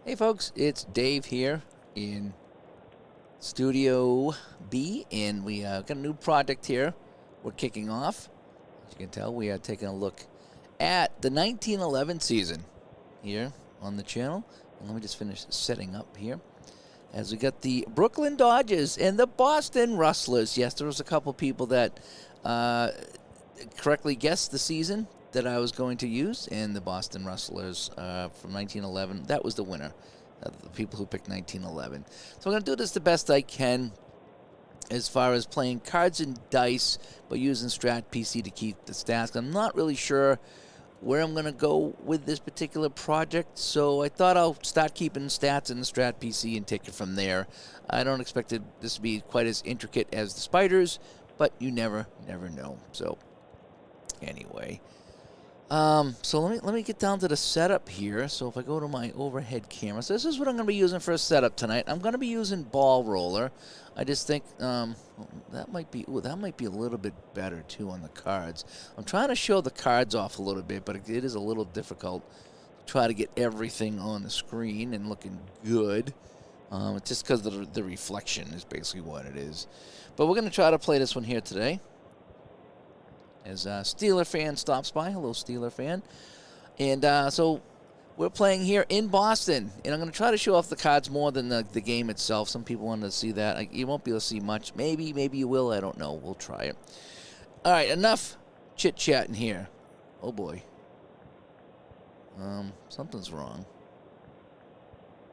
Hey folks, it's Dave here in Studio B, and we got a new project here we're kicking off. As you can tell, we are taking a look at the 1911 season here on the channel. And let me just finish setting up here. As we got the Brooklyn Dodgers and the Boston Rustlers. Yes, there was a couple people that correctly guessed the season that I was going to use, and the Boston Rustlers from 1911. That was the winner. The people who picked 1911. So I'm going to do this the best I can as far as playing cards and dice, but using Strat PC to keep the stats. I'm not really sure where I'm going to go with this particular project, so I thought I'll start keeping stats in the Strat PC and take it from there. I don't expect this to be quite as intricate as the spiders, but you never know. So anyway, so let me get down to the setup here. So if I go to my overhead camera, so this is what I'm going to be using for a setup tonight. I'm going to be using Ball Roller. I just think that might be a little bit better too on the cards. I'm trying to show the cards off a little bit, but it is a little difficult to try to get everything on the screen and looking good. It's just because the reflection is basically what it is. But we're going to try to play this one here today. As a Steeler fan stops by. Hello, Steeler fan. And so we're playing here in Boston. And I'm going to try to show off the cards more than the game itself. Some people wanted to see that. You won't be able to see much. Maybe you will. I don't know. We'll try it. All right, enough chit-chatting here. Oh, boy. Something's wrong.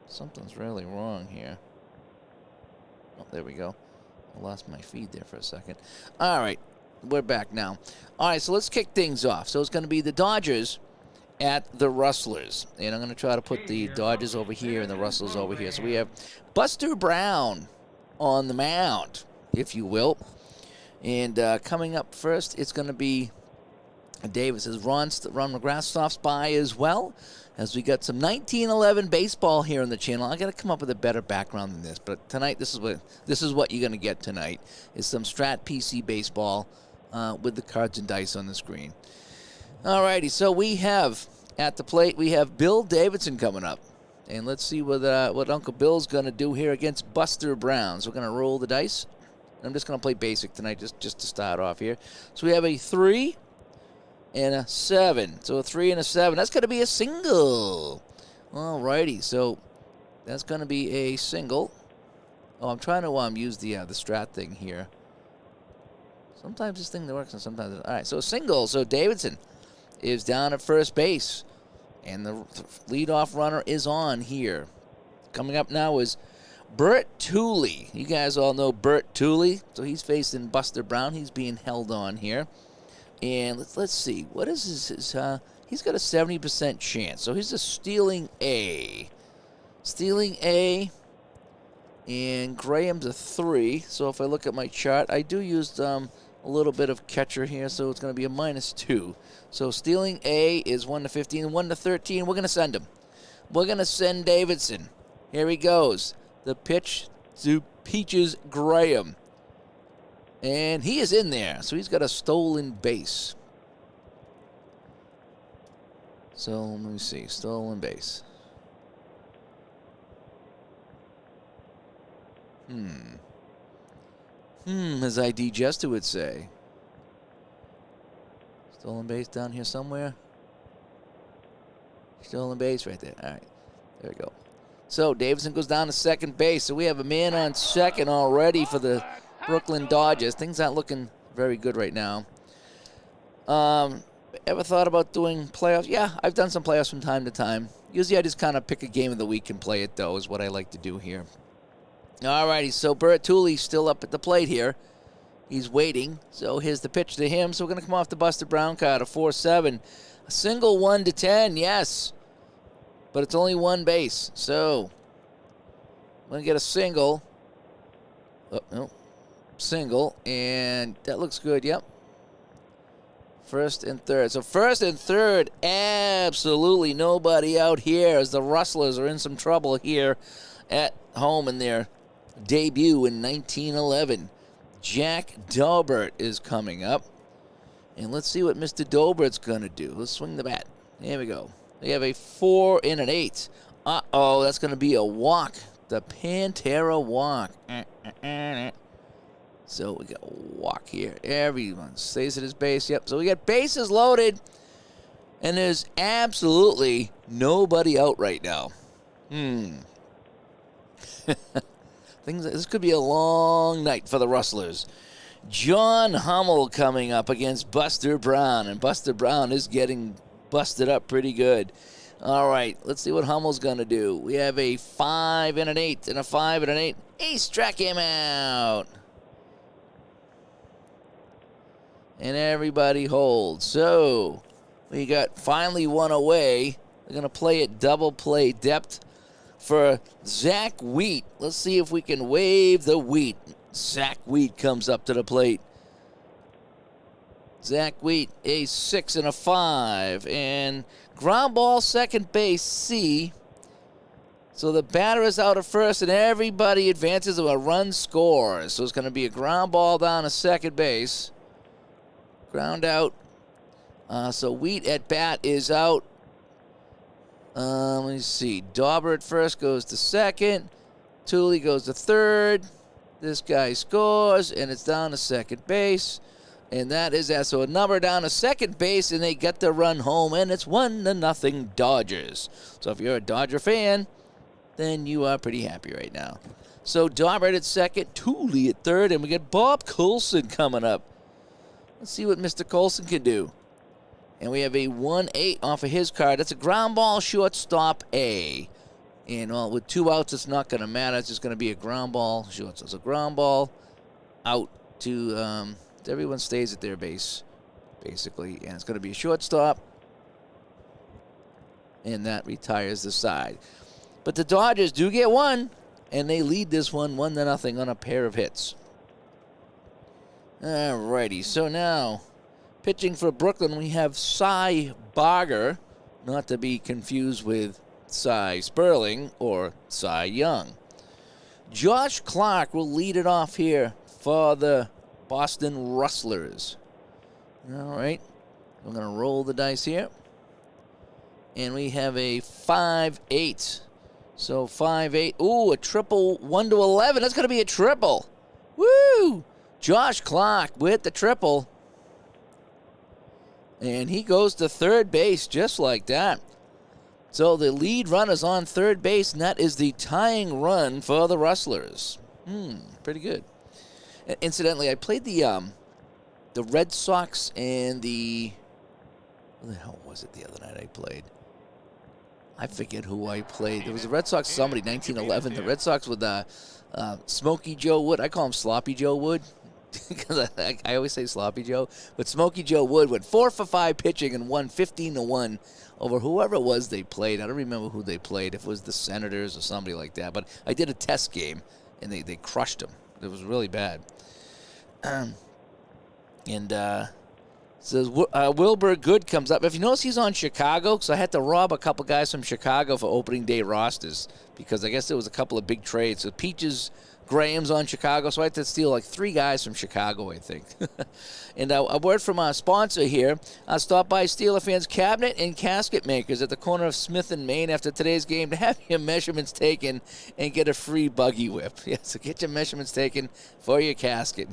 Something's really wrong here. Oh, there we go. I lost my feed there for a second. All right. We're back now. All right, so let's kick things off. So it's going to be the Dodgers at the Rustlers. And I'm going to try to put the Dodgers over here and the Rustlers over here. So we have Buster Brown on the mound, if you will. And coming up first, it's going to be Davis. Ron McGrath stops by as well. As we got some 1911 baseball here on the channel. I got to come up with a better background than this. But tonight, this is what you're going to get tonight. Is some Strat PC baseball with the cards and dice on the screen. Alrighty, so we have at the plate, we have Bill Davidson coming up. And let's see what Uncle Bill's going to do here against Buster Brown. So we're going to roll the dice. I'm just going to play basic tonight just to start off here. So we have a 3 and a 7. So a 3 and a 7. That's going to be a single. Alrighty, so that's going to be a single. Oh, I'm trying to use the Strat thing here. Sometimes this thing works and sometimes it. All right, so a single. So Davidson is down at first base. And the leadoff runner is on here. Coming up now is Bert Tooley. You guys all know Bert Tooley. So he's facing Buster Brown. He's being held on here. And let's see. What is his he's got a 70% chance. So he's just stealing A. Stealing A. And Graham's a 3. So if I look at my chart, I do use a little bit of catcher here, so it's going to be a -2. So stealing A is 1 to 15, 1 to 13. We're going to send him. We're going to send Davidson. Here he goes. The pitch to Peaches Graham. And he is in there, so he's got a stolen base. So let me see, stolen base. As ID Jester would say. Stolen base down here somewhere. Stolen base right there. All right, there we go. So Davidson goes down to second base. So we have a man on second already for the Brooklyn Dodgers. Things aren't looking very good right now. Ever thought about doing playoffs? Yeah, I've done some playoffs from time to time. Usually I just kind of pick a game of the week and play it, though, is what I like to do here. Alrighty, so Bert Tooley's still up at the plate here. He's waiting. So here's the pitch to him. So we're going to come off the Buster Brown card, a 4-7. A single 1 to 10, yes. But it's only one base. So we're going to get a single. Oh, no. Single. And that looks good, yep. First and third. So first and third, absolutely nobody out here as the Rustlers are in some trouble here at home in their debut in 1911. Jack Daubert is coming up. And let's see what Mr. Daubert's going to do. Let's swing the bat. There we go. They have a 4 and an 8 Uh-oh, that's going to be a walk. The Pantera walk. So we got a walk here. Everyone stays at his base. Yep, so we got bases loaded. And there's absolutely nobody out right now. This could be a long night for the Rustlers. John Hummel coming up against Buster Brown. And Buster Brown is getting busted up pretty good. All right, let's see what Hummel's going to do. We have a 5 and an 8 and a 5 and an 8. He struck him out. And everybody holds. So we got finally one away. We're going to play it double play depth for Zach Wheat. Let's see if we can wave the wheat. Zach Wheat comes up to the plate. Zach Wheat, a 6 and a 5. And ground ball, second base, C. So the batter is out at first, and everybody advances of a run scores. So it's going to be a ground ball down to second base. Ground out. So Wheat at bat is out. Let me see. Dauber at first goes to second. Tooley goes to third. This guy scores, and it's down to second base. And that is that. So a number down to second base, and they get the run home, and it's 1-0 Dodgers. So if you're a Dodger fan, then you are pretty happy right now. So Dauber at second, Tooley at third, and we get Bob Coulson coming up. Let's see what Mr. Coulson can do. And we have a 1-8 off of his card. That's a ground ball, shortstop A. And well, with 2 outs, it's not going to matter. It's just going to be a ground ball, shortstop. So ground ball out to everyone stays at their base, basically. And it's going to be a shortstop. And that retires the side. But the Dodgers do get one, and they lead this one 1-0 on a pair of hits. Alrighty, so now, pitching for Brooklyn, we have Cy Barger, not to be confused with Cy Sperling or Cy Young. Josh Clark will lead it off here for the Boston Rustlers. All right, we're going to roll the dice here. And we have a 5-8. So 5-8. Ooh, a triple 1-11. That's going to be a triple. Woo! Josh Clark with the triple. And he goes to third base just like that. So the lead runner's on third base, and that is the tying run for the Rustlers. Pretty good. Incidentally, I played the Red Sox and the... What the hell was it the other night I played? I forget who I played. There was the Red Sox somebody, 1911. The Red Sox with Smokey Joe Wood. I call him Sloppy Joe Wood. Because I always say Sloppy Joe. But Smokey Joe Wood went 4 for 5 pitching and won 15-1 over whoever it was they played. I don't remember who they played, if it was the Senators or somebody like that. But I did a test game, and they crushed them. It was really bad. Says Wilbur Good comes up. If you notice, he's on Chicago, because I had to rob a couple guys from Chicago for opening day rosters, because I guess there was a couple of big trades. So Peaches Graham's on Chicago, so I had to steal like 3 guys from Chicago, I think. And a word from our sponsor here. Stop by Steeler Fans Cabinet and Casket Makers at the corner of Smith and Main after today's game to have your measurements taken and get a free buggy whip. Yeah, so get your measurements taken for your casket.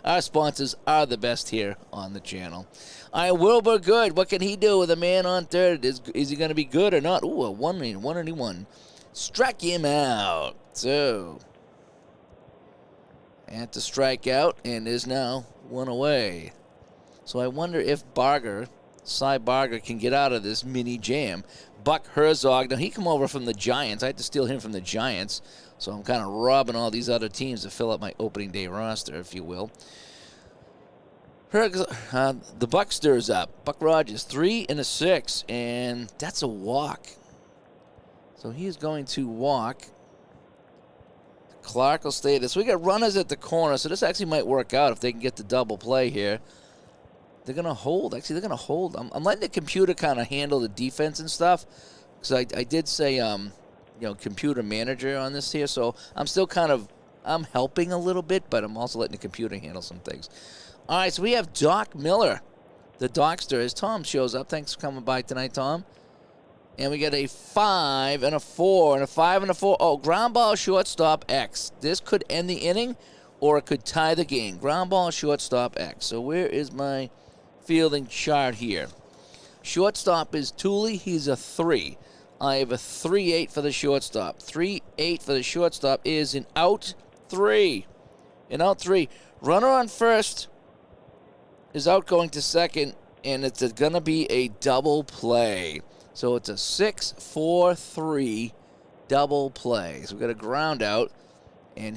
Our sponsors are the best here on the channel. All right, Wilbur Good. What can he do with a man on third? Is he going to be good or not? Ooh, a 1-1. Struck him out. So... had to strike out and is now 1 away. So I wonder if Cy Barger, can get out of this mini jam. Buck Herzog, now he come over from the Giants. I had to steal him from the Giants. So I'm kind of robbing all these other teams to fill up my opening day roster, if you will. The Buck stirs up. Buck Rogers, 3 and a 6, and that's a walk. So he's going to walk. Clark will stay there. So we got runners at the corner, so this actually might work out if they can get the double play here. They're going to hold. Actually, they're going to hold. I'm letting the computer kind of handle the defense and stuff, because I did say, computer manager on this here, so I'm still I'm helping a little bit, but I'm also letting the computer handle some things. All right, so we have Doc Miller, the Docster, as Tom shows up. Thanks for coming by tonight, Tom. And we get a 5 and a 4 and a 5 and a 4. Oh, ground ball, shortstop, X. This could end the inning or it could tie the game. Ground ball, shortstop, X. So where is my fielding chart here? Shortstop is Tooley. He's a 3. I have a 3-8 for the shortstop. 3-8 for the shortstop is an out 3. An out 3. Runner on first is out going to second, and it's going to be a double play. So it's a 6-4-3 double play. So we got a ground out, and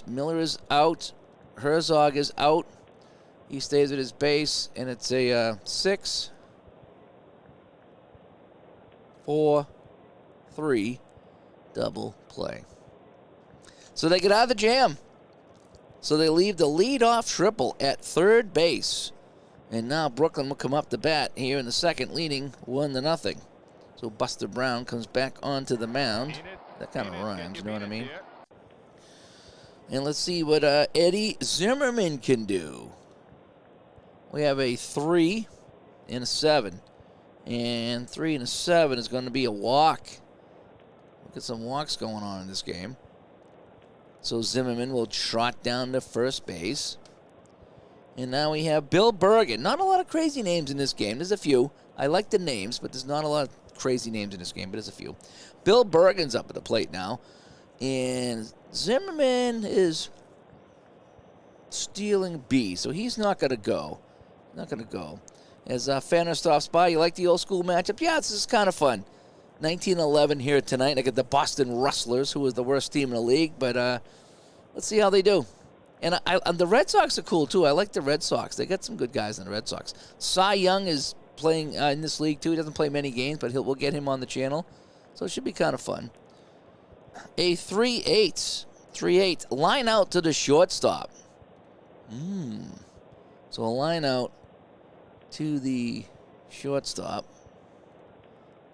Miller is out. Herzog is out. He stays at his base, and it's a 6-4-3 double play. So they get out of the jam. So they leave the leadoff triple at third base. And now Brooklyn will come up to bat here in the second, leading 1-0. So Buster Brown comes back onto the mound. That kind of rhymes, you know what I mean? And let's see what Eddie Zimmerman can do. We have a 3 and a 7. And 3 and a 7 is going to be a walk. Look at some walks going on in this game. So Zimmerman will trot down to first base. And now we have Bill Bergen. Not a lot of crazy names in this game. There's a few. I like the names, but there's not a lot of crazy names in this game, but there's a few. Bill Bergen's up at the plate now. And Zimmerman is stealing B, so he's not going to go. Not going to go. As Fanner stops by, you like the old school matchup? Yeah, this is kind of fun. 1911 here tonight. I got the Boston Rustlers, who was the worst team in the league, but let's see how they do. And the Red Sox are cool, too. I like the Red Sox. They got some good guys in the Red Sox. Cy Young is playing in this league, too. He doesn't play many games, but we'll get him on the channel. So it should be kind of fun. A 3-8. 3-8. Line out to the shortstop. So a line out to the shortstop.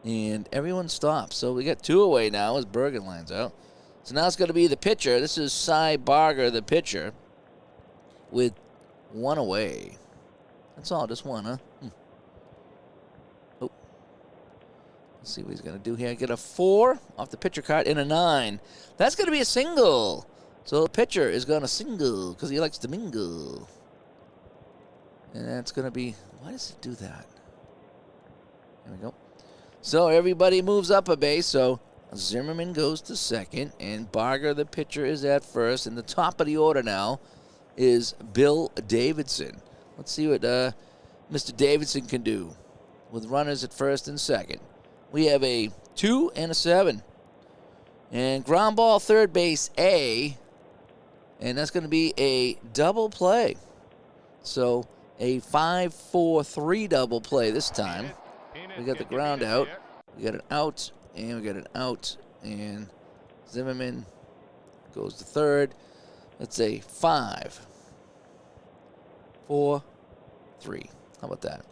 And everyone stops. So we got 2 away now as Bergen lines out. So now it's going to be the pitcher. This is Cy Barger, the pitcher, with 1 away. That's all, just 1, huh? Oh. Let's see what he's going to do here. Get a 4 off the pitcher card and a 9. That's going to be a single. So the pitcher is going to single because he likes to mingle. And that's going to be, why does it do that? There we go. So everybody moves up a base. So Zimmerman goes to second, and Barger, the pitcher, is at first. And the top of the order now is Bill Davidson. Let's see what Mr. Davidson can do with runners at first and second. We have a 2 and a 7. And ground ball third base A. And that's going to be a double play. So a 5-4-3 double play this time. We got the ground out. We got an out. And we got an out. And Zimmerman goes to third. That's a 5-4-3. How about that?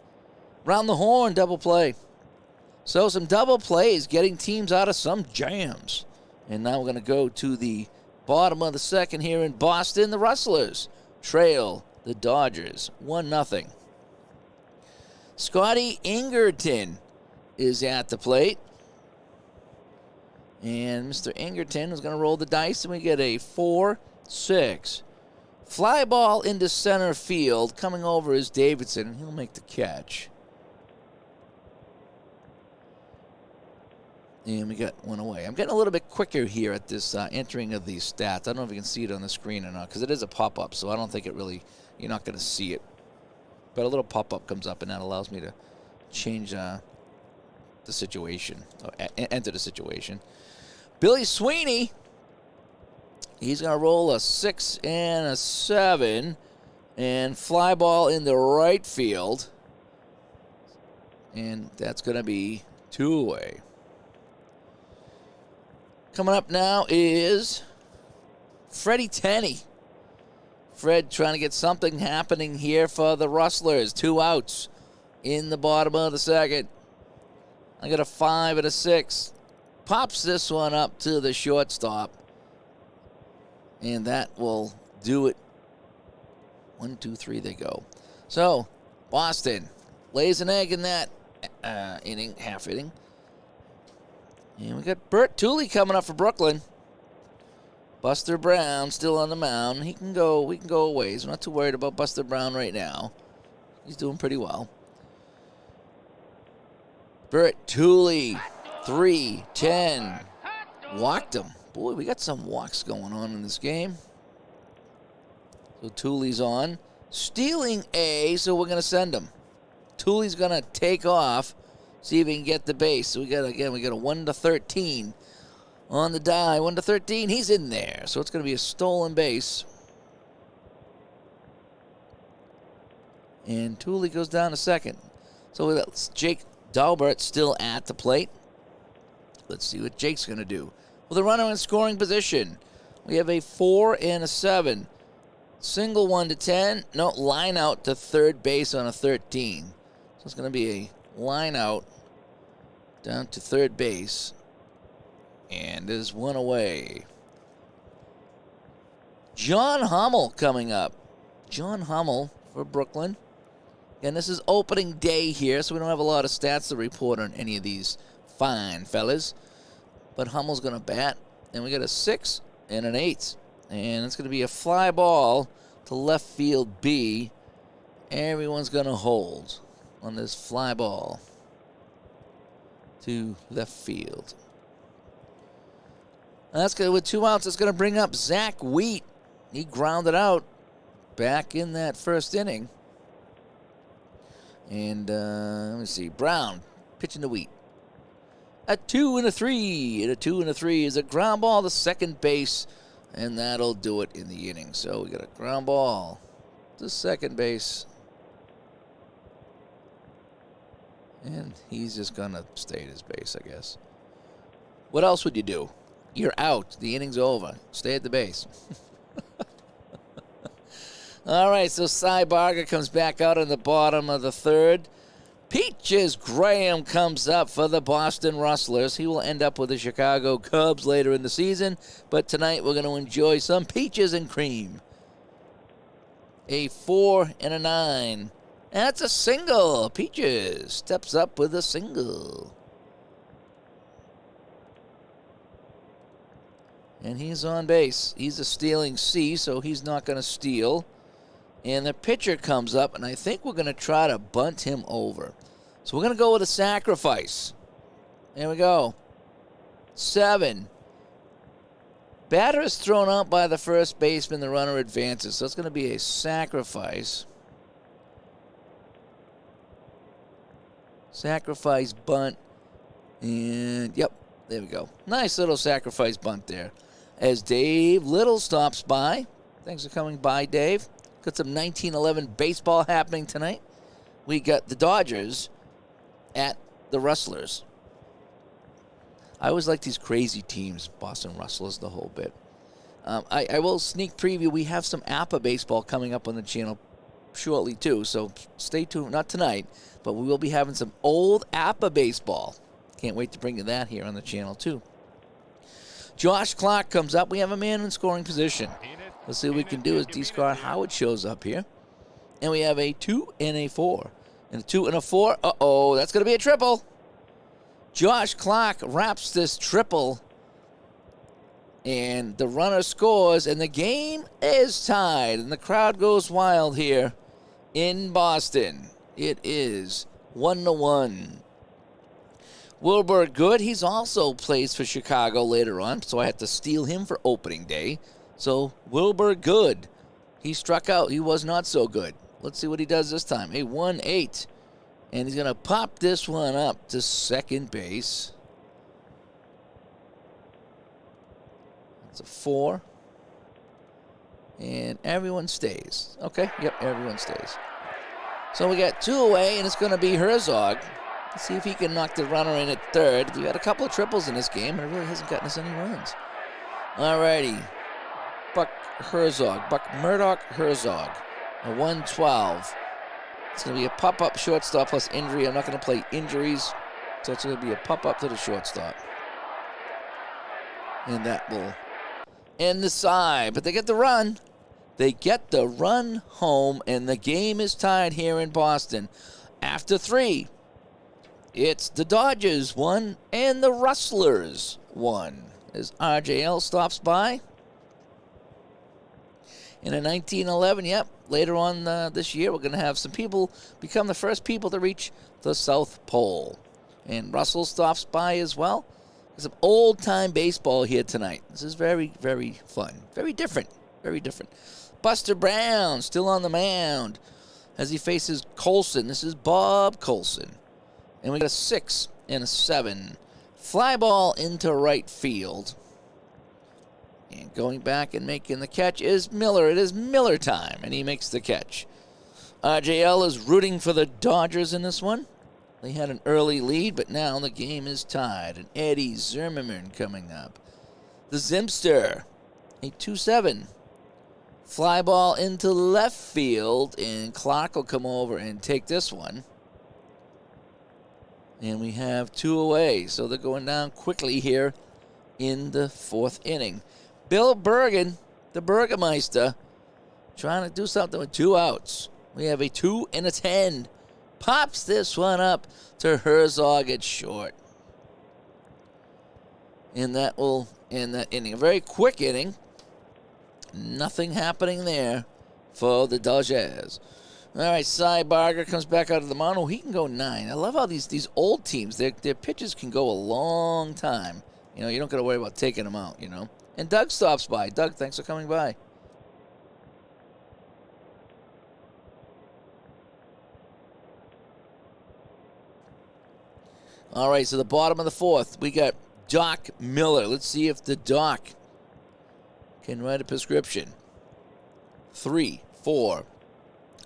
Round the horn, double play. So some double plays getting teams out of some jams. And now we're going to go to the bottom of the second here in Boston. The Rustlers trail the Dodgers 1-0. Scotty Ingerton is at the plate. And Mr. Ingerton is going to roll the dice, and we get a 4-6. Fly ball into center field. Coming over is Davidson, and he'll make the catch. And we got 1 away. I'm getting a little bit quicker here at this entering of these stats. I don't know if you can see it on the screen or not, because it is a pop-up, so I don't think it really, you're not going to see it. But a little pop-up comes up, and that allows me to change the situation, or enter the situation. Billy Sweeney, he's going to roll a 6 and a 7, and fly ball in the right field. And that's going to be 2 away. Coming up now is Freddie Tenney. Fred trying to get something happening here for the Rustlers. 2 outs in the bottom of the second. I got a 5 and a 6. Pops this one up to the shortstop. And that will do it. 1, 2, 3, they go. So, Boston lays an egg in that inning, half inning. And we got Bert Tooley coming up for Brooklyn. Buster Brown still on the mound. We can go a ways. We're not too worried about Buster Brown right now. He's doing pretty well. Bert Tooley, 3-10. Walked him. Boy, we got some walks going on in this game. So Tooley's on. Stealing A, so we're going to send him. Tooley's going to take off, see if he can get the base. So we got a 1-13 on the die. 1-13, he's in there. So it's going to be a stolen base. And Tooley goes down to second. So we got Jake Dalbert still at the plate. Let's see what Jake's going to do. With a runner in scoring position, we have a 4 and a 7. Single 1-10. No, line out to third base on a 13. So it's going to be a line out down to third base. And there's one away. John Hummel coming up. John Hummel for Brooklyn. And this is opening day here, so we don't have a lot of stats to report on any of these fine fellas. But Hummel's going to bat, and we got a 6 and an 8. And it's going to be a fly ball to left field B. Everyone's going to hold on this fly ball to left field. And that's good. With 2 outs, it's going to bring up Zach Wheat. He grounded out back in that first inning. And let me see. Brown pitching to Wheat. A 2 and a 3. And a 2 and a 3 is a ground ball to second base. And that'll do it in the inning. So we got a ground ball to second base. And he's just going to stay at his base, I guess. What else would you do? You're out. The inning's over. Stay at the base. All right, so Cy Barger comes back out in the bottom of the third. Peaches Graham comes up for the Boston Rustlers. He will end up with the Chicago Cubs later in the season, but tonight we're going to enjoy some peaches and cream. A 4 and a 9. That's a single. Peaches steps up with a single. And he's on base. He's a stealing C, so he's not going to steal. And the pitcher comes up, and I think we're going to try to bunt him over. So we're going to go with a sacrifice. There we go. 7. Batter is thrown out by the first baseman. The runner advances. So it's going to be a sacrifice. Sacrifice bunt. And, yep, there we go. Nice little sacrifice bunt there. As Dave Little stops by. Thanks for coming by, Dave. Got some 1911 baseball happening tonight. We got the Dodgers at the Rustlers. I always like these crazy teams, Boston Rustlers, the whole bit. I will sneak preview. We have some APA baseball coming up on the channel shortly, too. So stay tuned. Not tonight, but we will be having some old APA baseball. Can't wait to bring you that here on the channel, too. Josh Clark comes up. We have a man in scoring position. Let's see what we can do as D. Scott Howard shows up here. And we have a 2 and a 4. And a 2 and a 4. Uh-oh, that's going to be a triple. Josh Clark wraps this triple. And the runner scores, and the game is tied. And the crowd goes wild here in Boston. It is 1-1. Wilbur Good, he's also plays for Chicago later on, so I had to steal him for opening day. So, Wilbur Good, he struck out. He was not so good. Let's see what he does this time. A 1-8. And he's going to pop this one up to second base. That's a 4. And everyone stays. Okay, yep, everyone stays. So we got 2 away, and it's going to be Herzog. Let's see if he can knock the runner in at third. We've had a couple of triples in this game, and it really hasn't gotten us any runs. All righty. Buck Murdoch Herzog, a 1-12. It's going to be a pop-up shortstop plus injury. I'm not going to play injuries, so it's going to be a pop-up to the shortstop. And that will end the side. But they get the run. They get the run home, and the game is tied here in Boston. After 3, It's the Dodgers 1 and the Rustlers 1 as RJL stops by. And in 1911, yep, later on this year, we're going to have some people become the first people to reach the South Pole. And Russell stops by as well. There's some old-time baseball here tonight. This is very, very fun. Very different. Very different. Buster Brown still on the mound as he faces Colson. This is Bob Colson. And we got a 6 and a 7. Fly ball into right field. And going back and making the catch is Miller. It is Miller time, and he makes the catch. RJL is rooting for the Dodgers in this one. They had an early lead, but now the game is tied. And Eddie Zimmerman coming up. The Zimster, a 2-7. Fly ball into left field, and Clark will come over and take this one. And we have 2 away, so they're going down quickly here in the 4th inning. Bill Bergen, the Burgermeister, trying to do something with 2 outs. We have a 2 and a 10. Pops this one up to Herzog at short. And that will end that inning. A very quick inning. Nothing happening there for the Dodgers. All right, Cy Barger comes back out of the mound. He can go 9. I love how these old teams, their pitches can go a long time. You know, you don't got to worry about taking them out, you know. And Doug stops by. Doug, thanks for coming by. All right, so the bottom of the 4th, we got Doc Miller. Let's see if the Doc can write a prescription. 3, 4.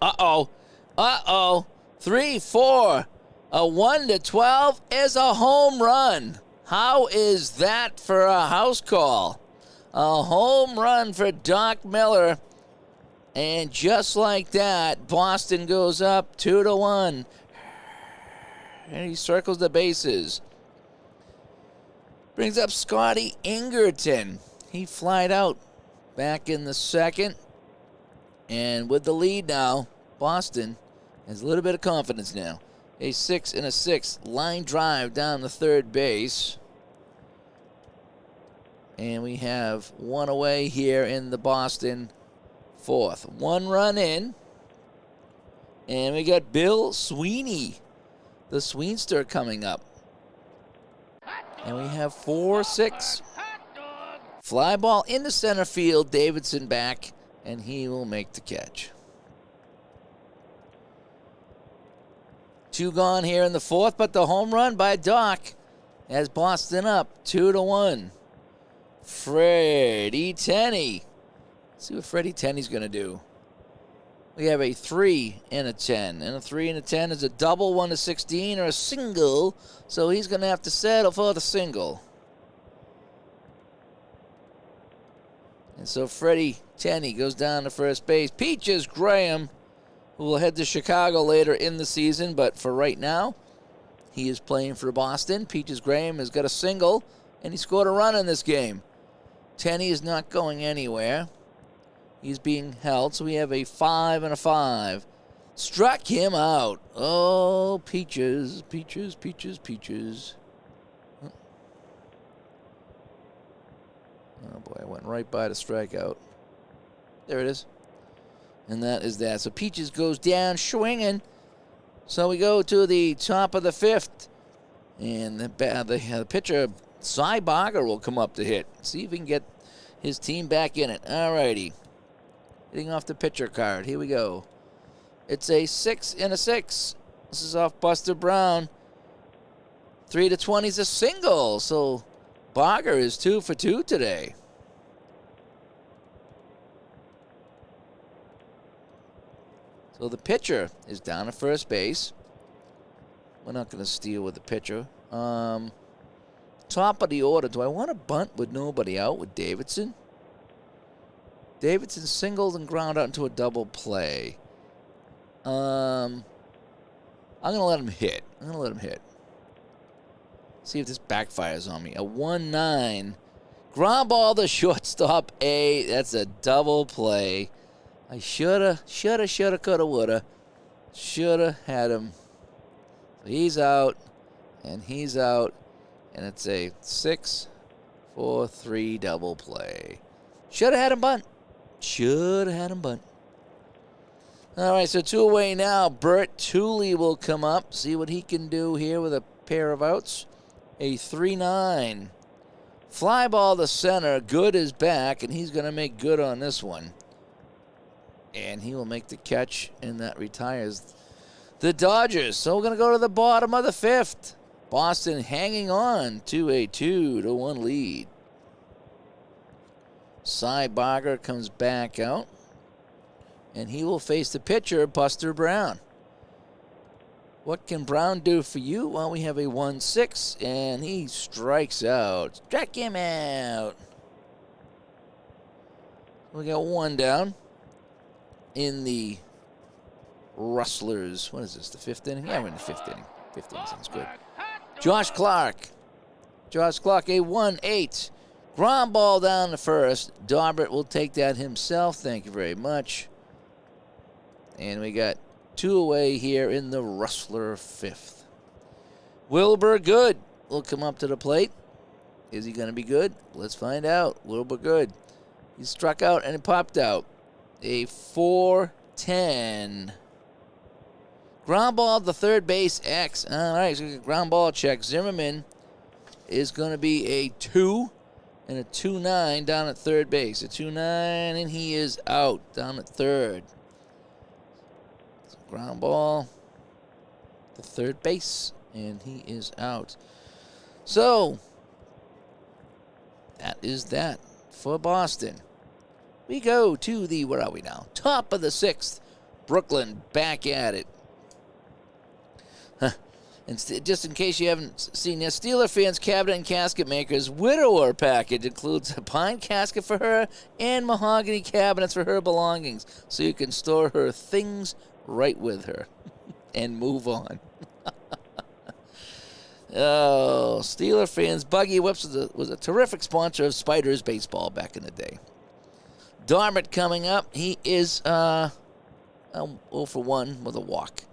Uh-oh. 3, 4. A 1 to 12 is a home run. How is that for a house call? A home run for Doc Miller. And just like that, Boston goes up 2 to 1. And he circles the bases. Brings up Scotty Ingerton. He flied out back in the 2nd. And with the lead now, Boston has a little bit of confidence now. A 6 and a 6 line drive down the 3rd base. And we have 1 away here in the Boston 4th. 1 run in. And we got Bill Sweeney, the Sweenster, coming up. And we have 4-6. Fly ball into center field. Davidson back, and he will make the catch. 2 gone here in the 4th, but the home run by Doc has Boston up 2 to 1. Freddie Tenney. Let's see what Freddie Tenney's going to do. We have a 3 and a 10. And a 3 and a 10 is a double, 1 to 16, or a single. So he's going to have to settle for the single. And so Freddie Tenney goes down to first base. Peaches Graham, who will head to Chicago later in the season. But for right now, he is playing for Boston. Peaches Graham has got a single, and he scored a run in this game. Tenney is not going anywhere. He's being held, so we have a 5 and a 5. Struck him out. Oh, Peaches. Oh, boy, I went right by the strikeout. There it is. And that is that. So Peaches goes down swinging. So we go to the top of the 5th. And the pitcher, Cy Barger, will come up to hit. See if he can get his team back in it. All righty. Hitting off the pitcher card. Here we go. It's a 6 and a 6. This is off Buster Brown. 3 to 20 is a single. So Barger is 2 for 2 today. So the pitcher is down at first base. We're not going to steal with the pitcher. Top of the order. Do I want to bunt with nobody out with Davidson? Davidson singled and ground out into a double play. I'm going to let him hit. See if this backfires on me. A 1-9. Ground ball to shortstop A. That's a double play. I shoulda, coulda, woulda. Shoulda had him. So he's out. And he's out. And it's a 6-4-3 double play. Should have had him bunt. Should have had him bunt. All right, so 2 away now. Bert Tooley will come up. See what he can do here with a pair of outs. A 3-9. Fly ball to center. Good is back, and he's going to make good on this one. And he will make the catch, and that retires the Dodgers. So we're going to go to the bottom of the 5th. Boston hanging on to a 2-1 lead. Cy Barger comes back out, and he will face the pitcher, Buster Brown. What can Brown do for you? Well, we have a 1-6, and he strikes out. Strike him out. We got 1 down in the Rustlers. What is this, the 5th inning? Yeah, we're in the 5th inning. 5th inning sounds good. Josh Clark, a 1-8. Ground ball down the first. Daubert will take that himself. Thank you very much. And we got 2 away here in the Rustler 5th. Wilbur Good will come up to the plate. Is he going to be good? Let's find out. Wilbur Good. He struck out and it popped out. A 4-10. Ground ball to third base, X. All right, so ground ball check. Zimmerman is going to be a 2 and a 2-9 down at third base. A 2-9, and he is out down at third. So ground ball to third base, and he is out. So that is that for Boston. We go to the, where are we now? Top of the 6th. Brooklyn back at it. And just in case you haven't seen this, Steeler fans, cabinet and casket makers widower package includes a pine casket for her and mahogany cabinets for her belongings, so you can store her things right with her and move on. Oh, Steeler fans, Buggy Whips was a terrific sponsor of Spiders baseball back in the day. Darmott coming up. He is 0 for 1 with a walk.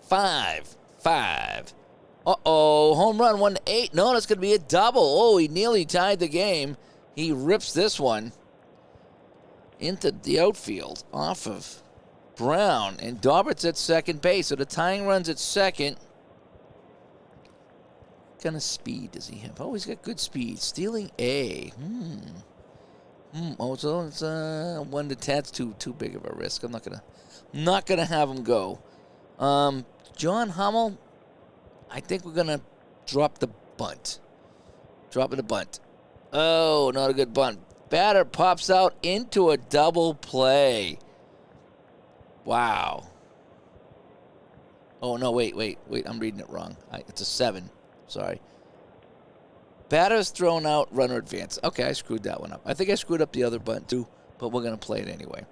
5. Uh-oh, home run 1-8. No, that's going to be a double. Oh, he nearly tied the game. He rips this one into the outfield off of Brown. And Daubert's at second base. So the tying run's at second. What kind of speed does he have? Oh, he's got good speed. Stealing A. Oh, so it's 1 to 10. That's too big of a risk. I'm not gonna have him go. John Hummel, I think we're going to drop the bunt. Dropping the bunt. Oh, not a good bunt. Batter pops out into a double play. Wow. Oh, no, wait. I'm reading it wrong. It's a 7. Sorry. Batter's thrown out, runner advance. Okay, I screwed that one up. I think I screwed up the other bunt too, but we're going to play it anyway.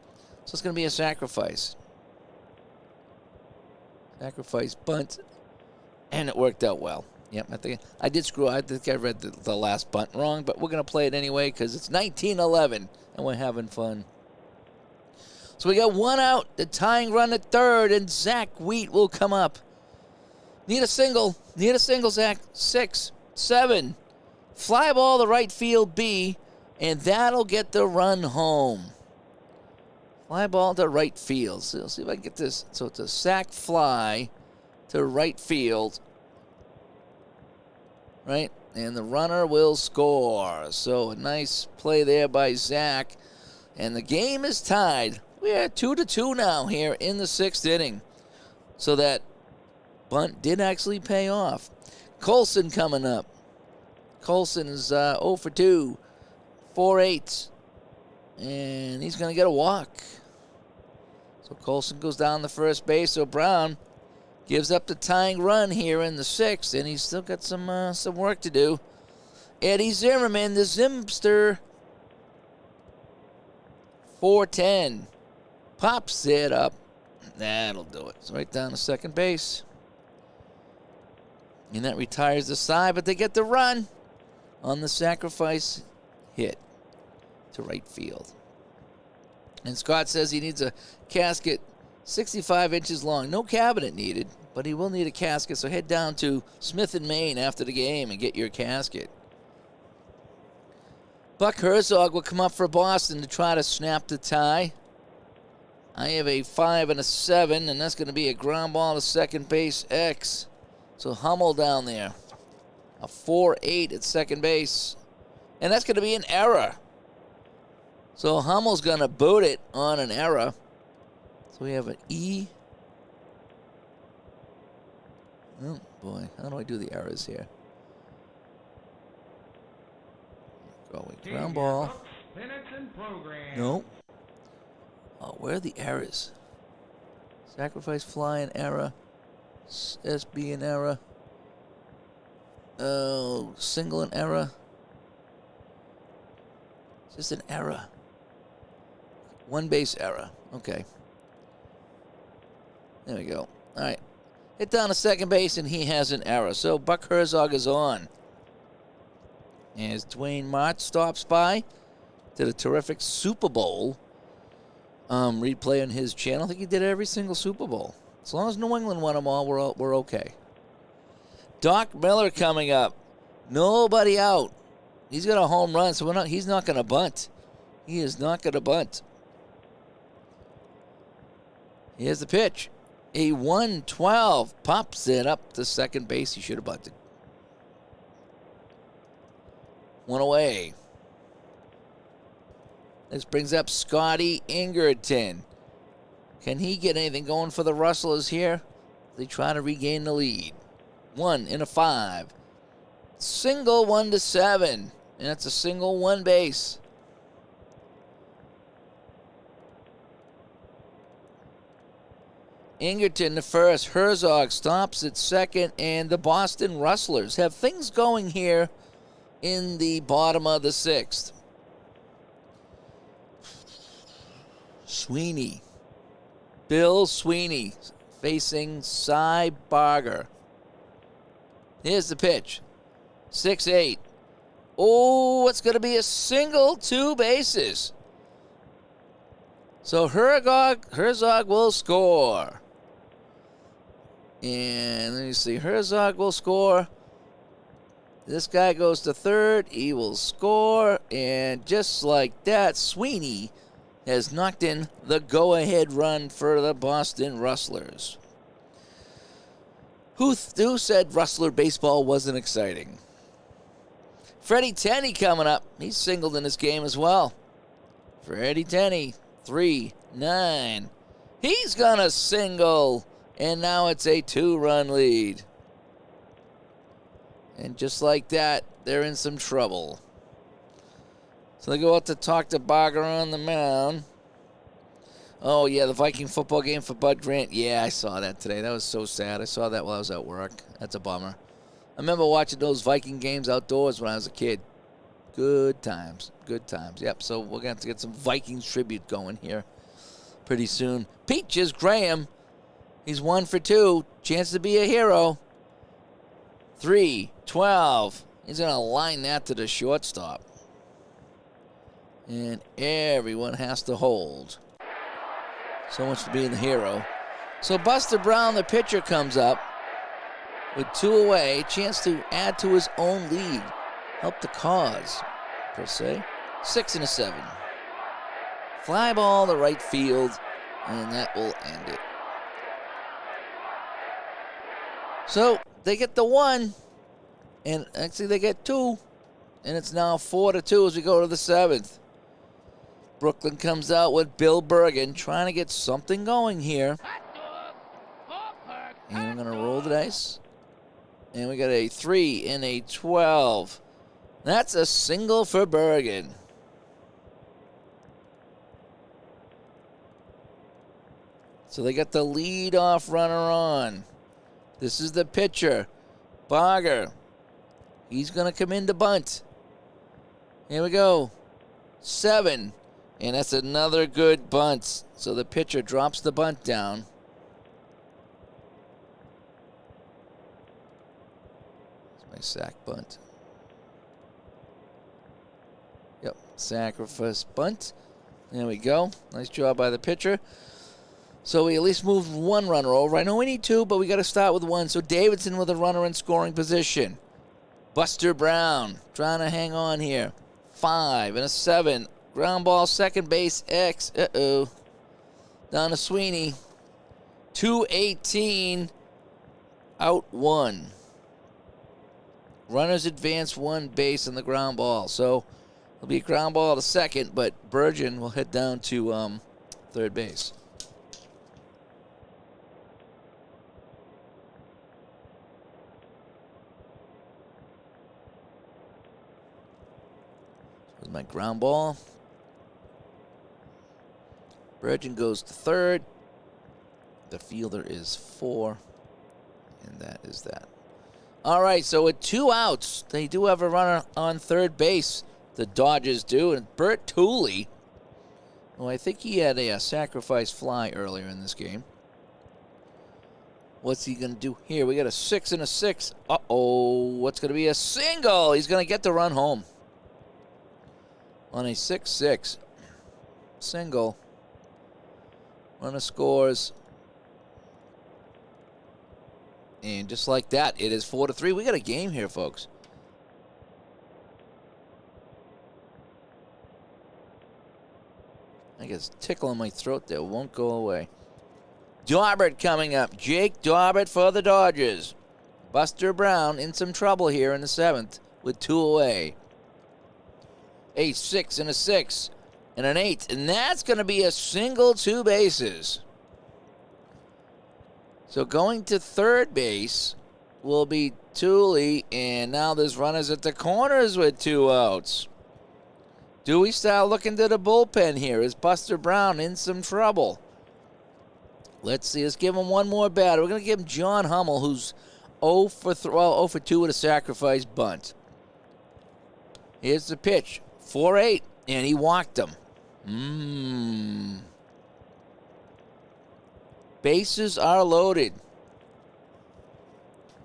So it's going to be a sacrifice. Sacrifice bunt, and it worked out well. Yep, I think I did screw. I think I read the last bunt wrong, but we're gonna play it anyway because it's 19-11 and we're having fun. So we got 1 out, the tying run at third, and Zach Wheat will come up. Need a single, Zach. 6, 7, fly ball to right field B, and that'll get the run home. Fly ball to right field. So let's see if I can get this. So it's a sac fly to right field. Right? And the runner will score. So a nice play there by Zach. And the game is tied. We're 2-2 now here in the 6th inning. So that bunt did actually pay off. Colson coming up. Colson is 0 for 2. 4-8. And he's going to get a walk. So Colson goes down the first base. So Brown gives up the tying run here in the 6th. And he's still got some work to do. Eddie Zimmerman, the Zimster. 4-10. Pops it up. That'll do it. It's right down to second base. And that retires the side. But they get the run on the sacrifice hit to right field. And Scott says he needs a casket 65 inches long. No cabinet needed. but he will need a casket, so head down to Smith & Maine after the game and get your casket. Buck Herzog will come up for Boston to try to snap the tie. I have a 5 and a 7, and that's going to be a ground ball to second base X. So Hummel down there. A 4-8 at second base. And that's going to be an error. So Hummel's going to boot it on an error. So we have an E. Oh, boy. How do I do the errors here? Going ground ball. No. Oh, where are the errors? Sacrifice fly an error. SB an error. Oh, single an error. It's just an error. One base error. Okay. There we go. All right. Hit down to second base, and he has an error. So Buck Herzog is on. As Dwayne Mott stops by, did a terrific Super Bowl replay on his channel. I think he did every single Super Bowl. As long as New England won them all, we're okay. Doc Miller coming up. Nobody out. He's got a home run, so he's not going to bunt. He is not going to bunt. Here's the pitch. A 1-12 pops it up to second base. He should have bunted. One away. This brings up Scotty Ingerton. Can he get anything going for the Rustlers here? They try to regain the lead. 1 in a 5. Single 1 to 7. And that's a single one base. Ingerton to first. Herzog stops at second. And the Boston Rustlers have things going here in the bottom of the 6th. Sweeney. Bill Sweeney facing Cy Barger. Here's the pitch. 6-8. Oh, it's going to be a single, 2 bases. So Herzog will score. And let me see. Herzog will score. This guy goes to third. He will score. And just like that, Sweeney has knocked in the go-ahead run for the Boston Rustlers. Who said Rustler baseball wasn't exciting? Freddie Tenney coming up. He's singled in this game as well. Freddie Tenney, 3-9. He's going to single. And now it's a 2-run lead. And just like that, they're in some trouble. So they go out to talk to Barger on the mound. Oh, yeah, the Viking football game for Bud Grant. Yeah, I saw that today. That was so sad. I saw that while I was at work. That's a bummer. I remember watching those Viking games outdoors when I was a kid. Good times. Good times. Yep, so we're going to have to get some Vikings tribute going here pretty soon. Peaches Graham. He's 1 for 2. Chance to be a hero. 3-12. He's going to line that to the shortstop. And everyone has to hold. So much for being the hero. So Buster Brown, the pitcher, comes up with 2 away. Chance to add to his own lead. Help the cause, per se. 6 and a 7. Fly ball to right field, and that will end it. So they get the 1, and actually they get 2, and it's now 4-2 as we go to the 7th. Brooklyn comes out with Bill Bergen trying to get something going here. And we're going to roll the dice. And we got a 3 and a 12. That's a single for Bergen. So they got the lead-off runner on. This is the pitcher, Barger. He's going to come in to bunt. Here we go. 7. And that's another good bunt. So the pitcher drops the bunt down. That's my sack bunt. Yep, sacrifice bunt. There we go. Nice job by the pitcher. So we at least moved one runner over. I know we need two, but we got to start with one. So Davidson with a runner in scoring position. Buster Brown trying to hang on here. 5 and a 7. Ground ball, second base, X. Uh-oh. Down to Sweeney. 218. Out 1. Runners advance 1 base on the ground ball. So it'll be a ground ball to second, but Bergen will head down to third base. Here's my ground ball. Bergen goes to third. The fielder is 4. And that is that. All right, so with 2 outs, they do have a runner on third base. The Dodgers do. And Bert Tooley, well, I think he had a sacrifice fly earlier in this game. What's he going to do here? We got a 6 and a 6. Uh-oh, what's going to be a single? He's going to get the run home. On a 6-6. Single. Runner scores. And just like that, it is 4-3. We got a game here, folks. I guess tickle in my throat there won't go away. Daubert coming up. Jake Daubert for the Dodgers. Buster Brown in some trouble here in the 7th with 2 away. A 6 and a 6 and an 8. And that's going to be a single, 2 bases. So going to third base will be Tooley, and now there's runners at the corners with 2 outs. Do we start looking to the bullpen here? Is Buster Brown in some trouble? Let's see. Let's give him one more batter. We're going to give him John Hummel, who's 0 for 2 with a sacrifice bunt. Here's the pitch. 4-8, and he walked him. Bases are loaded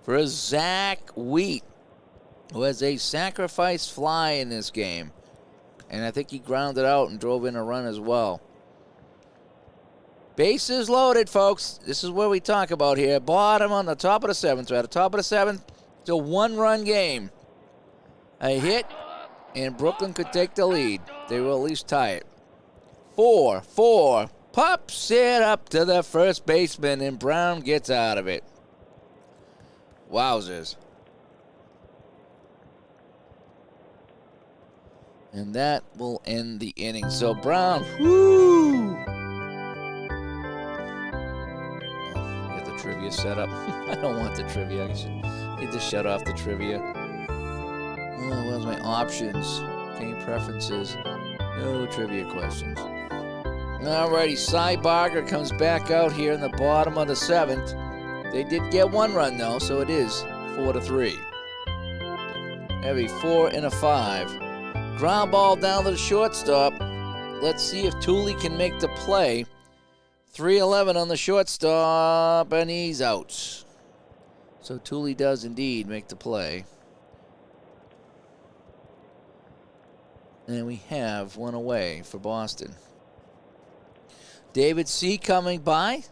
for Zach Wheat, who has a sacrifice fly in this game. And I think he grounded out and drove in a run as well. Bases loaded, folks. This is where we talk about here. Bottom on the top of the 7th. We're at the top of the 7th. It's a 1-run game. A hit, and Brooklyn could take the lead. They will at least tie it. 4-4. Pops it up to the first baseman, and Brown gets out of it. Wowzers. And that will end the inning. So Brown, whoo! Get the trivia set up. I don't want the trivia. I need to shut off the trivia. Oh, where's my options? Game preferences. No trivia questions. Alrighty, Cy Barker comes back out here in the bottom of the 7th. They did get 1 run, though, so it is 4-3. Have a 4 and a 5. Ground ball down to the shortstop. Let's see if Tooley can make the play. 3-11 on the shortstop, and he's out. So Tooley does indeed make the play. And we have 1 away for Boston. David C. coming by.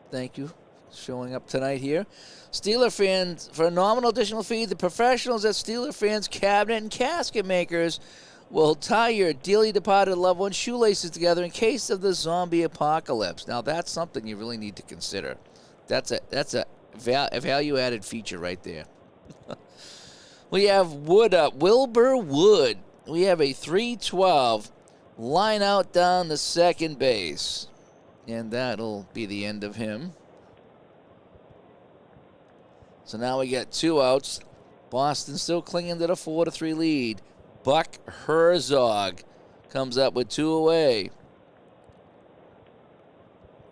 Thank you for showing up tonight here. Steeler fans, for a nominal additional fee, the professionals at Steeler fans cabinet and casket makers will tie your dearly departed loved one's shoelaces together in case of the zombie apocalypse. Now, that's something you really need to consider. That's a value-added feature right there. We have Wood up. Wilbur Wood. We have a 3-12 line out down the second base. And that'll be the end of him. So now we got 2 outs. Boston still clinging to the 4-3 lead. Buck Herzog comes up with 2 away.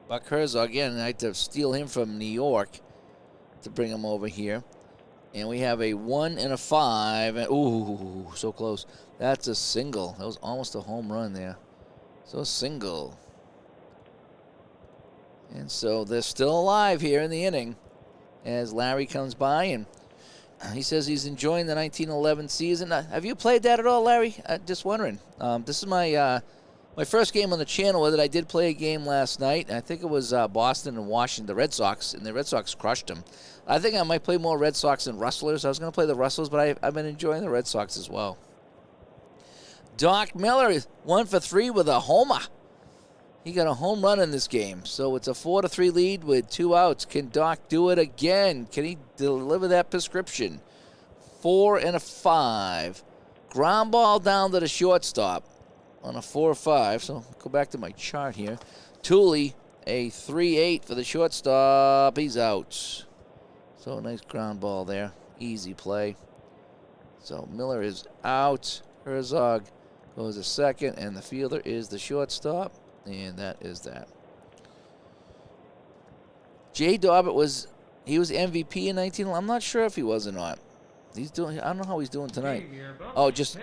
Buck Herzog, again, I had to steal him from New York to bring him over here. And we have a 1 and a 5. And, ooh, so close. That's a single. That was almost a home run there. So single. And so they're still alive here in the inning as Larry comes by, and he says he's enjoying the 1911 season. Have you played that at all, Larry? Just wondering. This is my my first game on the channel with it. I did play a game last night. I think it was Boston and Washington, the Red Sox, and the Red Sox crushed them. I think I might play more Red Sox than Rustlers. I was going to play the Rustlers, but I've been enjoying the Red Sox as well. Doc Miller, 1 for 3 with a homer. He got a home run in this game. So it's a 4-3 lead with 2 outs. Can Doc do it again? Can he deliver that prescription? 4 and a 5. Ground ball down to the shortstop on a 4-5. So go back to my chart here. Tooley, a 3-8 for the shortstop. He's out. So a nice ground ball there. Easy play. So Miller is out. Herzog goes to second, and the fielder is the shortstop. And that is that. Jay Dobbert was MVP in 19. I'm not sure if he was or not. He's doing. I don't know how he's doing tonight. Oh, it's just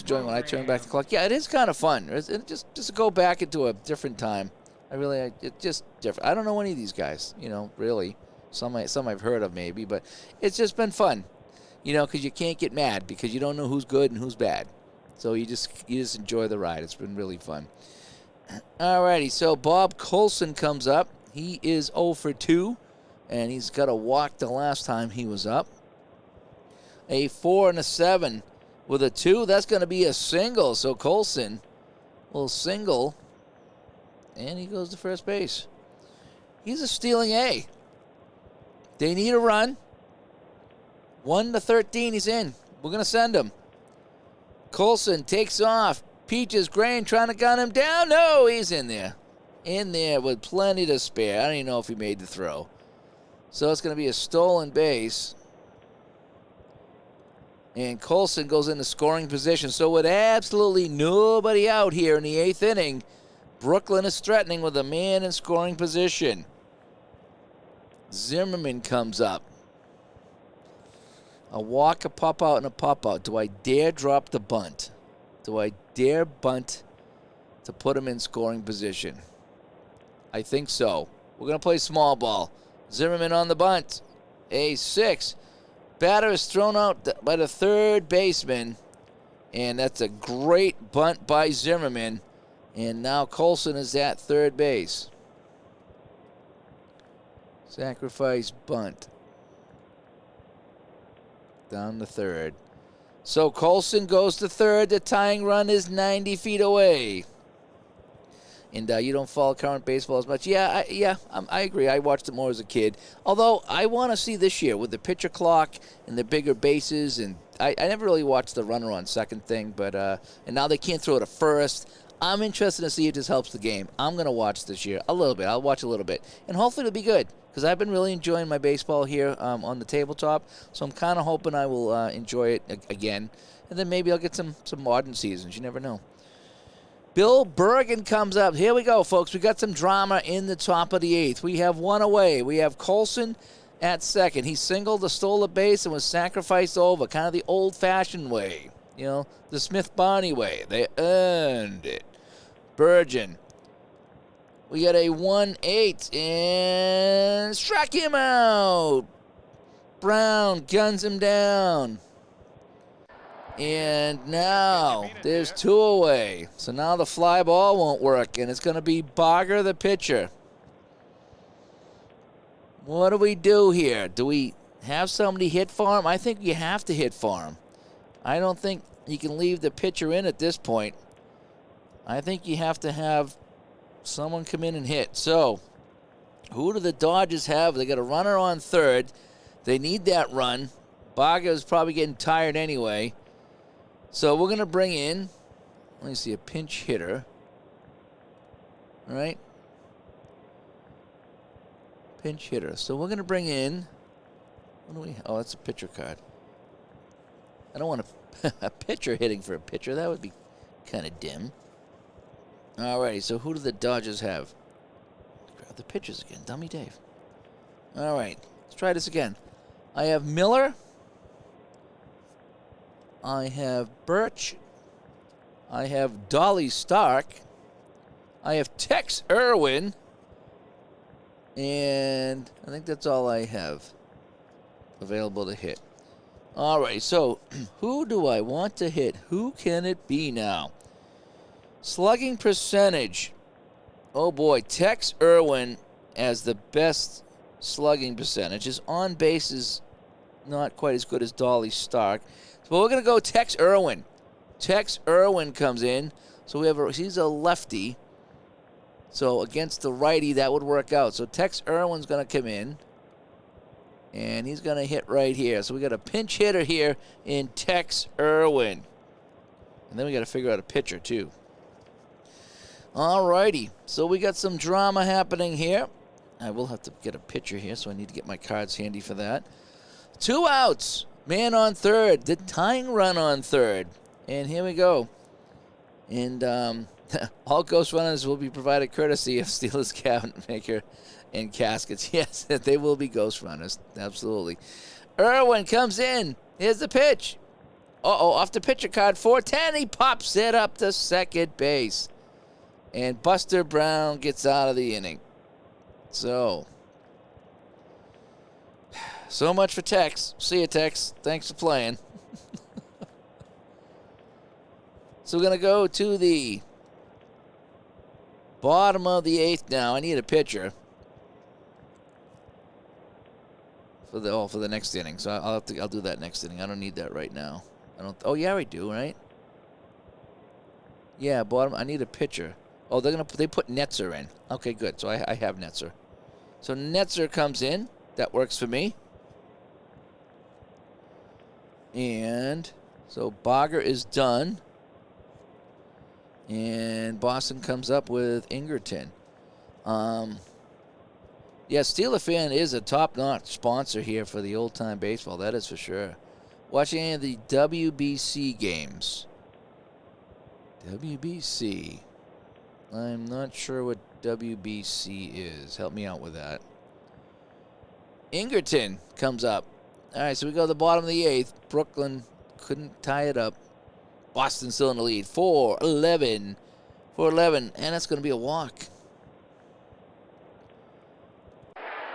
enjoying when I turn back the clock. Yeah, it is kind of fun. It just go back into a different time. It's just different. I don't know any of these guys. Really. Some I've heard of maybe, but it's just been fun. Because you can't get mad because you don't know who's good and who's bad. So you just enjoy the ride. It's been really fun. Alrighty, so Bob Colson comes up. He is 0 for 2, and he's got a walk the last time he was up. A 4 and a 7 with a 2. That's going to be a single. So Colson will single, and he goes to first base. He's a stealing A. They need a run. 1-13, he's in. We're going to send him. Colson takes off. Peaches Grain trying to gun him down. No, he's in there. In there with plenty to spare. I don't even know if he made the throw. So it's going to be a stolen base. And Colson goes into scoring position. So with absolutely nobody out here in the 8th inning, Brooklyn is threatening with a man in scoring position. Zimmerman comes up. A walk, a pop out, and a pop out. Do I dare drop the bunt? Do I dare bunt to put him in scoring position? I think so. We're going to play small ball. Zimmerman on the bunt. A 6. Batter is thrown out by the third baseman. And that's a great bunt by Zimmerman. And now Colson is at third base. Sacrifice bunt. Down to third. So Colson goes to third. The tying run is 90 feet away. And you don't follow current baseball as much. I agree. I watched it more as a kid. Although I want to see this year with the pitcher clock and the bigger bases. And I never really watched the runner on second thing. But and now they can't throw to first. I'm interested to see if this helps the game. I'm going to watch this year a little bit. I'll watch a little bit. And hopefully it'll be good. Because I've been really enjoying my baseball here on the tabletop. So I'm kind of hoping I will enjoy it again. And then maybe I'll get some modern seasons. You never know. Bill Bergen comes up. Here we go, folks. We got some drama in the top of the 8th. We have one away. We have Colson at second. He singled, stole a base, and was sacrificed over. Kind of the old-fashioned way. The Smith-Barney way. They earned it. Bergen. We got a 1-8 and struck him out. Brown guns him down. And now there's 2 away. So now the fly ball won't work, and it's going to be Barger, the pitcher. What do we do here? Do we have somebody hit for him? I think you have to hit for him. I don't think you can leave the pitcher in at this point. I think you have to have someone come in and hit. So, who do the Dodgers have? They got a runner on third. They need that run. Barger is probably getting tired anyway. So, we're going to bring in, let me see, a pinch hitter. All right. Pinch hitter. So, we're going to bring in, what do we, oh, that's a pitcher card. I don't want a pitcher hitting for a pitcher. That would be kind of dim. Alrighty, so who do the Dodgers have? Grab the pitchers again, dummy Dave. Alright, let's try this again. I have Miller. I have Birch. I have Dolly Stark. I have Tex Irwin. And I think that's all I have available to hit. Alright, so who do I want to hit? Who can it be now? Slugging percentage. Oh boy, Tex Irwin as the best slugging percentage. His on base is not quite as good as Dolly Stark. So we're going to go Tex Irwin. Tex Irwin comes in. So he's a lefty. So against the righty, that would work out. So Tex Irwin's going to come in. And he's going to hit right here. So we got a pinch hitter here in Tex Irwin. And then we got to figure out a pitcher, too. All righty. So we got some drama happening here. I will have to get a pitcher here, so I need to get my cards handy for that. 2 outs. Man on third. The tying run on third. And here we go. And all ghost runners will be provided courtesy of Steelers Cabinet Maker and Caskets. Yes, they will be ghost runners. Absolutely. Irwin comes in. Here's the pitch. Off the pitcher card. 410. He pops it up to second base. And Buster Brown gets out of the inning. So much for Tex. See you, Tex. Thanks for playing. So we're going to go to the bottom of the 8th now. I need a pitcher for the next inning. So I'll do that next inning. I don't need that right now. Oh yeah, we do, right? Yeah, bottom. I need a pitcher. Oh, they put Netzer in. Okay, good. So I have Netzer. So Netzer comes in. That works for me. And so Bogger is done. And Boston comes up with Ingerton. Yeah, Steeler Fan is a top-notch sponsor here for the old-time baseball. That is for sure. Watching any of the WBC games. WBC. I'm not sure what WBC is. Help me out with that. Ingerton comes up. All right, so we go to the bottom of the 8th. Brooklyn couldn't tie it up. Boston still in the lead. 4-11. 4-11. And that's going to be a walk.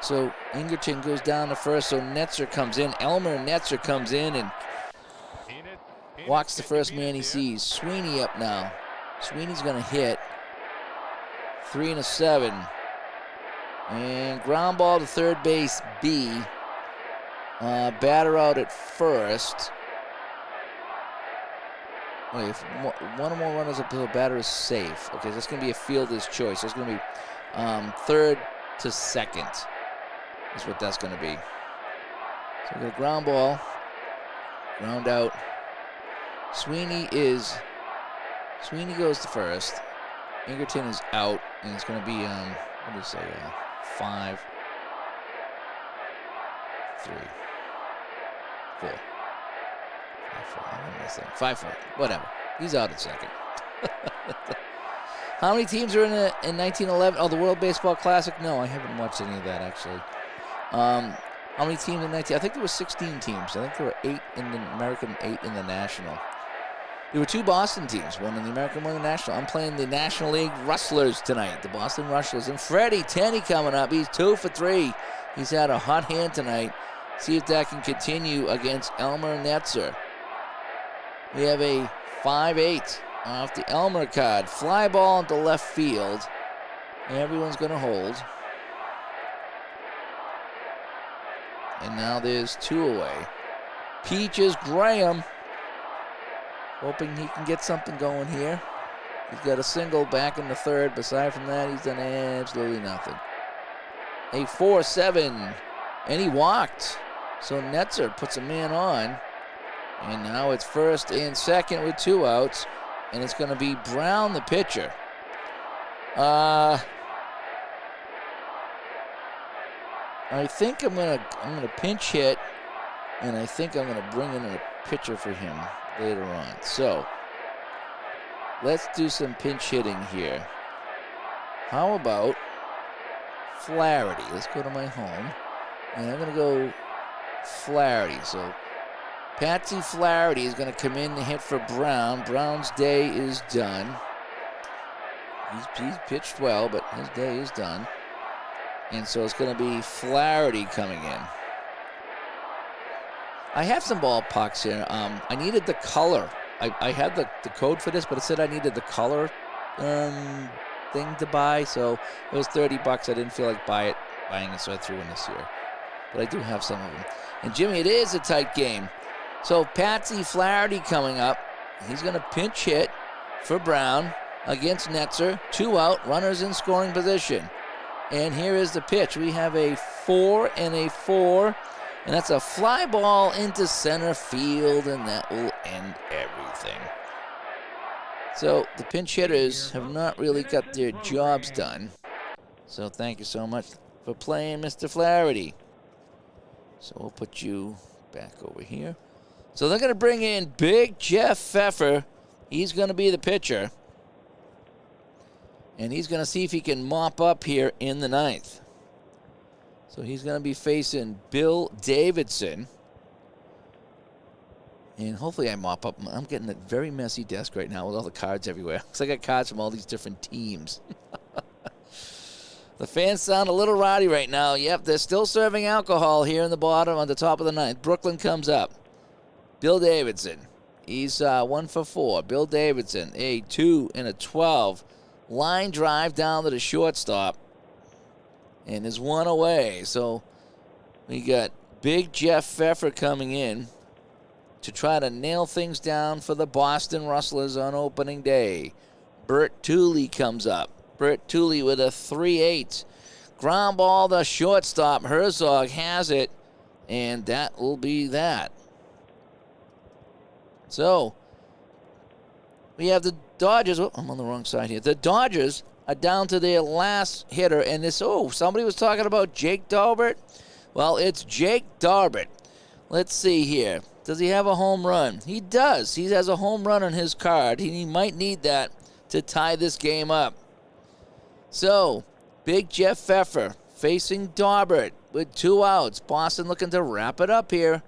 So Ingerton goes down to first. So Netzer comes in. Elmer Netzer comes in and walks the first man he sees. Sweeney up now. Sweeney's going to hit. 3-7. And ground ball to third base, B. Batter out at first. Wait, if one or more runners up to the batter is safe. Okay, so that's going to be a fielder's choice. So it's going to be third to second is what that's going to be. So we got a ground ball. Ground out. Sweeney goes to first. Ingerton is out, and it's going to be, what do you say, 5, 3, 4. 5-4, whatever. He's out at second. How many teams are in 1911? Oh, the World Baseball Classic? No, I haven't watched any of that, actually. How many teams in 19? I think there were 16 teams. I think there were 8 in the American, 8 in the National. There were 2 Boston teams, one in the American, one in the National. I'm playing the National League Rustlers tonight, the Boston Rustlers. And Freddie Tenney coming up. He's 2 for 3. He's had a hot hand tonight. See if that can continue against Elmer Netzer. We have a 5-8 off the Elmer card. Fly ball into left field. Everyone's going to hold. And now there's 2 away. Peaches Graham. Hoping he can get something going here. He's got a single back in the third. Aside from that, he's done absolutely nothing. A 4-7. And he walked. So Netzer puts a man on. And now it's first and second with 2 outs. And it's going to be Brown, the pitcher. I think I'm gonna pinch hit, and I think I'm gonna bring in a pitcher for him later on. So let's do some pinch hitting here. How about Flaherty? Let's go to my home, and I'm gonna go Flaherty. So Patsy Flaherty is gonna come in to hit for Brown. Brown's day is done. He's pitched well, but his day is done. And so it's going to be Flaherty coming in. I have some ballparks here. I needed the color. I had the code for this, but it said I needed the color thing to buy, so it was $30. I didn't feel like buying it, so I threw in this year. But I do have some of them. And Jimmy, it is a tight game. So Patsy Flaherty coming up. He's going to pinch hit for Brown against Netzer. 2 out, runners in scoring position. And here is the pitch. We have a 4 and a 4. And that's a fly ball into center field, and that will end everything. So the pinch hitters have not really got their jobs done. So thank you so much for playing, Mr. Flaherty. So we'll put you back over here. So they're going to bring in Big Jeff Pfeffer. He's going to be the pitcher. And he's going to see if he can mop up here in the 9th. So he's going to be facing Bill Davidson. And hopefully I mop up. I'm getting a very messy desk right now with all the cards everywhere. Because I got cards from all these different teams. The fans sound a little rowdy right now. Yep, they're still serving alcohol here in the bottom on the top of the 9th. Brooklyn comes up. Bill Davidson. He's 1 for 4. Bill Davidson, a 2 and a 12. Line drive down to the shortstop. And is 1 away. So we got Big Jeff Pfeffer coming in to try to nail things down for the Boston Rustlers on opening day. Bert Tooley comes up. Bert Tooley with a 3-8. Ground ball to shortstop. Herzog has it. And that will be that. So we have the Dodgers. Oh, I'm on the wrong side here. The Dodgers are down to their last hitter. And this, somebody was talking about Jake Darbert. Well, it's Jake Darbert. Let's see here. Does he have a home run? He does. He has a home run on his card. He might need that to tie this game up. So, Big Jeff Pfeffer facing Darbert with 2 outs. Boston looking to wrap it up here.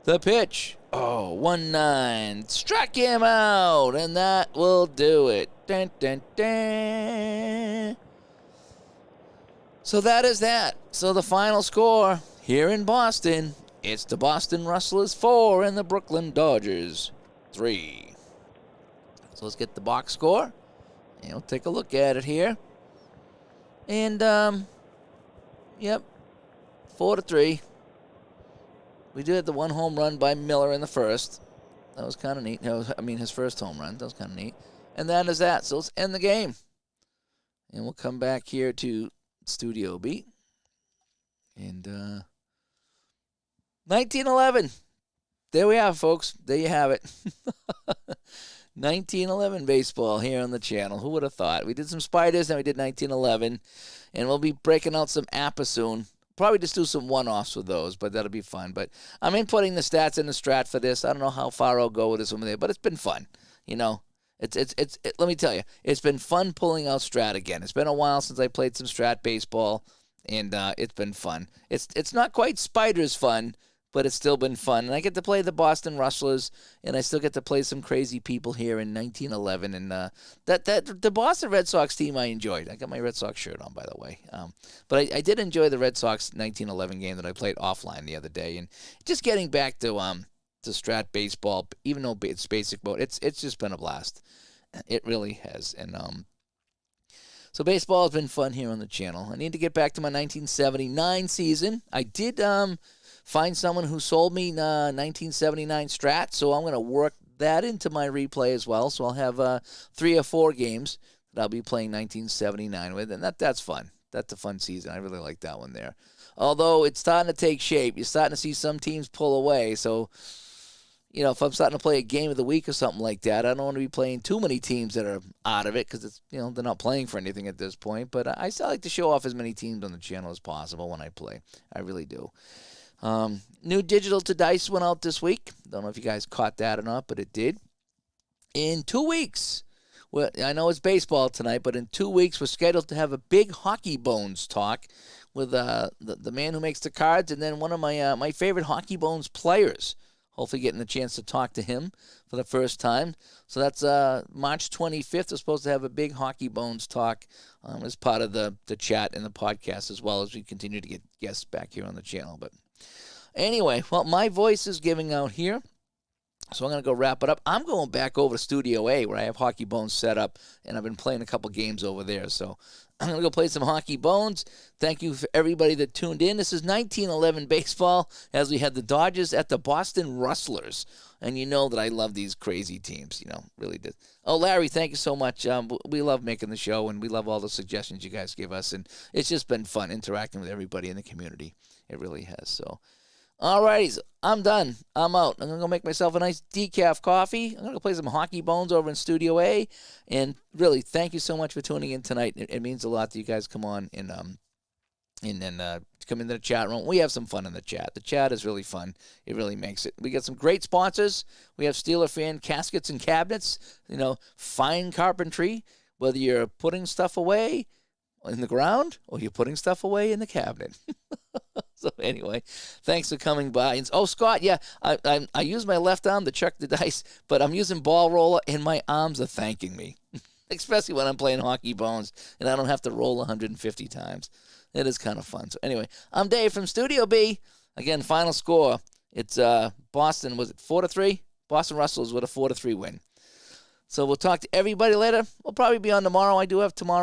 The pitch. 1-9. Struck him out, and that will do it. Dun, dun, dun. So that is that. So the final score here in Boston, it's the Boston Rustlers 4 and the Brooklyn Dodgers 3. So let's get the box score. And we'll take a look at it here. And, 4-3. We did the 1 home run by Miller in the first. That was kind of neat. His first home run. That was kind of neat. And that is that. So let's end the game. And we'll come back here to Studio B. And, 1911. There we have, folks. There you have it. 1911 baseball here on the channel. Who would have thought? We did some spiders, then we did 1911. And we'll be breaking out some APA soon. Probably just do some one-offs with those, but that'll be fun. But I'm inputting the stats in the Strat for this. I don't know how far I'll go with this one there, but it's been fun. Let me tell you, it's been fun pulling out Strat again. It's been a while since I played some Strat baseball, and it's been fun. It's not quite spiders fun, but it's still been fun. And I get to play the Boston Rustlers, and I still get to play some crazy people here in 1911. And the Boston Red Sox team I enjoyed. I got my Red Sox shirt on, by the way. But I did enjoy the Red Sox 1911 game that I played offline the other day. And just getting back to Strat baseball, even though it's basic mode, it's just been a blast. It really has. And so baseball has been fun here on the channel. I need to get back to my 1979 season. I did find someone who sold me 1979 Strat, so I'm going to work that into my replay as well. So I'll have 3 or 4 games that I'll be playing 1979 with, and that's fun. That's a fun season. I really like that one there. Although it's starting to take shape. You're starting to see some teams pull away. So, if I'm starting to play a game of the week or something like that, I don't want to be playing too many teams that are out of it because it's they're not playing for anything at this point. But I still like to show off as many teams on the channel as possible when I play. I really do. New Digital to Dice went out this week. Don't know if you guys caught that or not, but it did. In 2 weeks, well, I know it's baseball tonight, but in 2 weeks we're scheduled to have a big Hockey Bones talk with the man who makes the cards and then one of my favorite Hockey Bones players. Hopefully getting a chance to talk to him for the first time. So that's March 25th. We're supposed to have a big Hockey Bones talk as part of the chat and the podcast as well as we continue to get guests back here on the channel. But anyway, well, my voice is giving out here. So I'm going to go wrap it up. I'm going back over to Studio A where I have Hockey Bones set up, and I've been playing a couple games over there. So I'm going to go play some Hockey Bones. Thank you for everybody that tuned in. This is 1911 baseball as we had the Dodgers at the Boston Rustlers. And you know that I love these crazy teams, really did. Oh, Larry, thank you so much. We love making the show, and we love all the suggestions you guys give us. And it's just been fun interacting with everybody in the community. It really has. So, all righty, I'm done. I'm out. I'm going to go make myself a nice decaf coffee. I'm going to go play some Hockey Bones over in Studio A. And really, thank you so much for tuning in tonight. It means a lot that you guys come on and come into the chat room. We have some fun in the chat. The chat is really fun. It really makes it. We got some great sponsors. We have Steeler fan caskets and cabinets, fine carpentry, whether you're putting stuff away in the ground or you're putting stuff away in the cabinet. So anyway, thanks for coming by. And, Scott, yeah, I use my left arm to chuck the dice, but I'm using ball roller, and my arms are thanking me, especially when I'm playing Hockey Bones, and I don't have to roll 150 times. It is kind of fun. So anyway, I'm Dave from Studio B. Again, final score. It's Boston, was it 4-3? Boston Rustlers with a 4-3 win. So we'll talk to everybody later. We'll probably be on tomorrow. I do have tomorrow